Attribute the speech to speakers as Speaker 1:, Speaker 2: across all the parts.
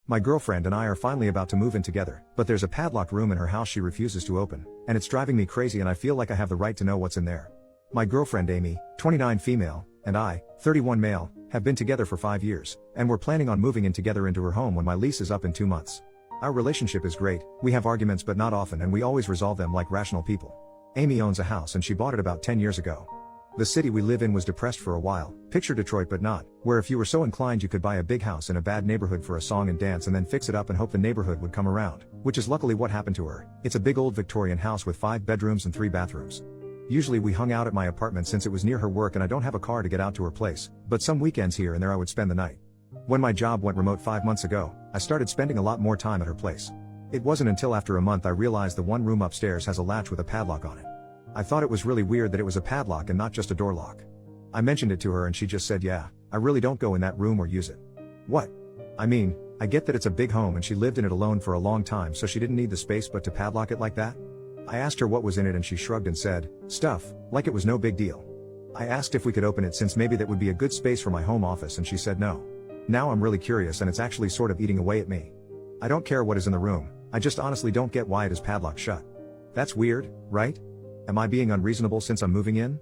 Speaker 1: My girlfriend and I are finally about to move in together, but there's a padlocked room in her house she refuses to open, and it's driving me crazy and I feel like I have the right to know what's in there. My girlfriend Amy, 29 female, and I, 31 male, have been together for 5 years, and we're planning on moving in together into her home when my lease is up in 2 months. Our relationship is great, we have arguments but not often and we always resolve them like rational people. Amy owns a house and she bought it about 10 years ago. The city we live in was depressed for a while, picture Detroit but not, where if you were so inclined you could buy a big house in a bad neighborhood for a song and dance and then fix it up and hope the neighborhood would come around, which is luckily what happened to her. It's a big old Victorian house with 5 bedrooms and 3 bathrooms. Usually we hung out at my apartment since it was near her work and I don't have a car to get out to her place, but some weekends here and there I would spend the night. When my job went remote 5 months ago, I started spending a lot more time at her place. It wasn't until after a month I realized the one room upstairs has a latch with a padlock on it. I thought it was really weird that it was a padlock and not just a door lock. I mentioned it to her and she just said yeah, I really don't go in that room or use it. What? I mean, I get that it's a big home and she lived in it alone for a long time so she didn't need the space but to padlock it like that? I asked her what was in it and she shrugged and said, stuff, like it was no big deal. I asked if we could open it since maybe that would be a good space for my home office and she said no. Now I'm really curious and it's actually sort of eating away at me. I don't care what is in the room, I just honestly don't get why it is padlocked shut. That's weird, right? Am I being unreasonable since I'm moving in?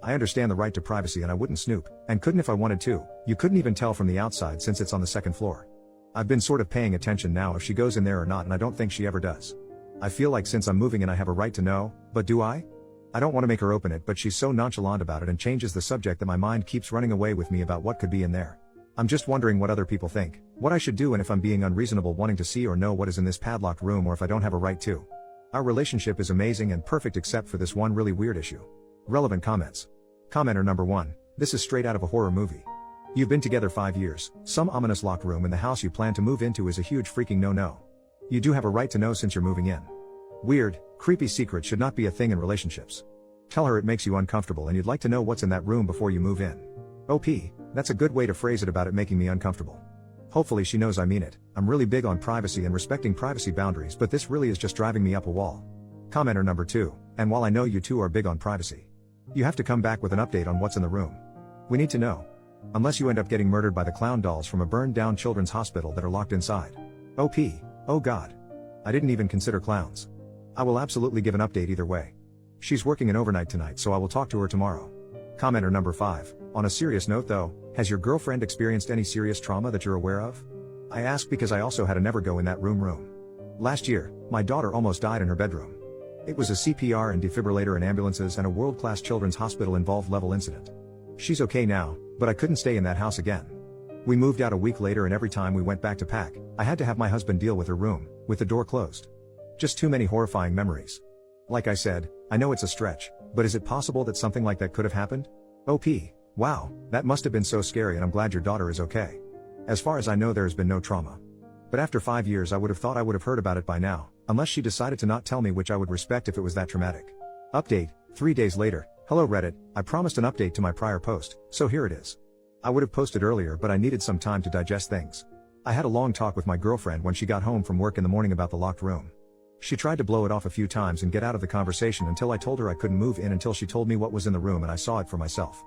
Speaker 1: I understand the right to privacy and I wouldn't snoop, and couldn't if I wanted to. You couldn't even tell from the outside since it's on the 2nd floor. I've been sort of paying attention now if she goes in there or not and I don't think she ever does. I feel like since I'm moving in I have a right to know, but do I? I don't want to make her open it but she's so nonchalant about it and changes the subject that my mind keeps running away with me about what could be in there. I'm just wondering what other people think, what I should do and if I'm being unreasonable wanting to see or know what is in this padlocked room or if I don't have a right to. Our relationship is amazing and perfect except for this one really weird issue. Relevant comments. Commenter number 1, this is straight out of a horror movie. You've been together 5 years, some ominous locked room in the house you plan to move into is a huge freaking no-no. You do have a right to know since you're moving in. Weird, creepy secret should not be a thing in relationships. Tell her it makes you uncomfortable and you'd like to know what's in that room before you move in. OP, that's a good way to phrase it about it making me uncomfortable. Hopefully she knows I mean it. I'm really big on privacy and respecting privacy boundaries but this really is just driving me up a wall. Commenter number 2, and while I know you two are big on privacy, you have to come back with an update on what's in the room. We need to know. Unless you end up getting murdered by the clown dolls from a burned down children's hospital that are locked inside. OP, oh god. I didn't even consider clowns. I will absolutely give an update either way. She's working an overnight tonight so I will talk to her tomorrow. Commenter number 5, on a serious note though, has your girlfriend experienced any serious trauma that you're aware of? I ask because I also had a never go in that room. Last year, my daughter almost died in her bedroom. It was a CPR and defibrillator and ambulances and a world-class children's hospital involved level incident. She's okay now, but I couldn't stay in that house again. We moved out a week later and every time we went back to pack, I had to have my husband deal with her room, with the door closed. Just too many horrifying memories. Like I said, I know it's a stretch, but is it possible that something like that could have happened? OP, wow, that must have been so scary and I'm glad your daughter is okay. As far as I know there has been no trauma. But after 5 years I would have thought I would have heard about it by now, unless she decided to not tell me, which I would respect if it was that traumatic. Update, 3 days later. Hello Reddit, I promised an update to my prior post, so here it is. I would have posted earlier but I needed some time to digest things. I had a long talk with my girlfriend when she got home from work in the morning about the locked room. She tried to blow it off a few times and get out of the conversation until I told her I couldn't move in until she told me what was in the room and I saw it for myself.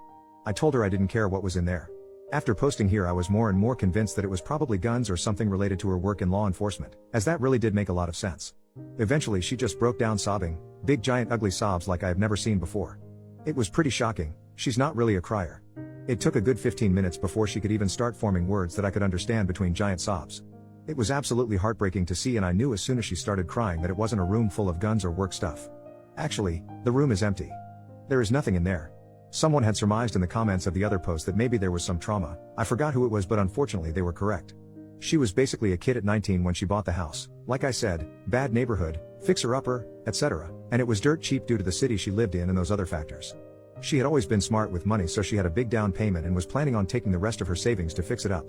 Speaker 1: I told her I didn't care what was in there. After posting here I was more and more convinced that it was probably guns or something related to her work in law enforcement, as that really did make a lot of sense. Eventually she just broke down sobbing, big giant ugly sobs like I have never seen before. It was pretty shocking, she's not really a crier. It took a good 15 minutes before she could even start forming words that I could understand between giant sobs. It was absolutely heartbreaking to see and I knew as soon as she started crying that it wasn't a room full of guns or work stuff. Actually, the room is empty. There is nothing in there. Someone had surmised in the comments of the other post that maybe there was some trauma. I forgot who it was but unfortunately they were correct. She was basically a kid at 19 when she bought the house. Like I said, bad neighborhood, fixer-upper, etc. And it was dirt cheap due to the city she lived in and those other factors. She had always been smart with money so she had a big down payment and was planning on taking the rest of her savings to fix it up.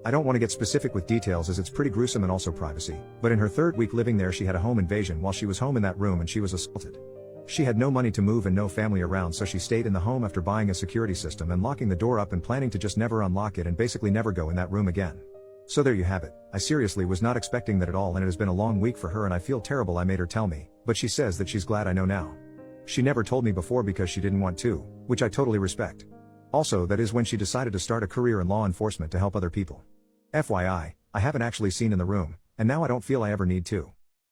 Speaker 1: I don't want to get specific with details as it's pretty gruesome and also privacy, but in her 3rd week living there she had a home invasion while she was home in that room and she was assaulted. She had no money to move and no family around so she stayed in the home after buying a security system and locking the door up and planning to just never unlock it and basically never go in that room again. So there you have it. I seriously was not expecting that at all and it has been a long week for her and I feel terrible I made her tell me, but she says that she's glad I know now. She never told me before because she didn't want to, which I totally respect. Also that is when she decided to start a career in law enforcement to help other people. FYI, I haven't actually seen in the room, and now I don't feel I ever need to.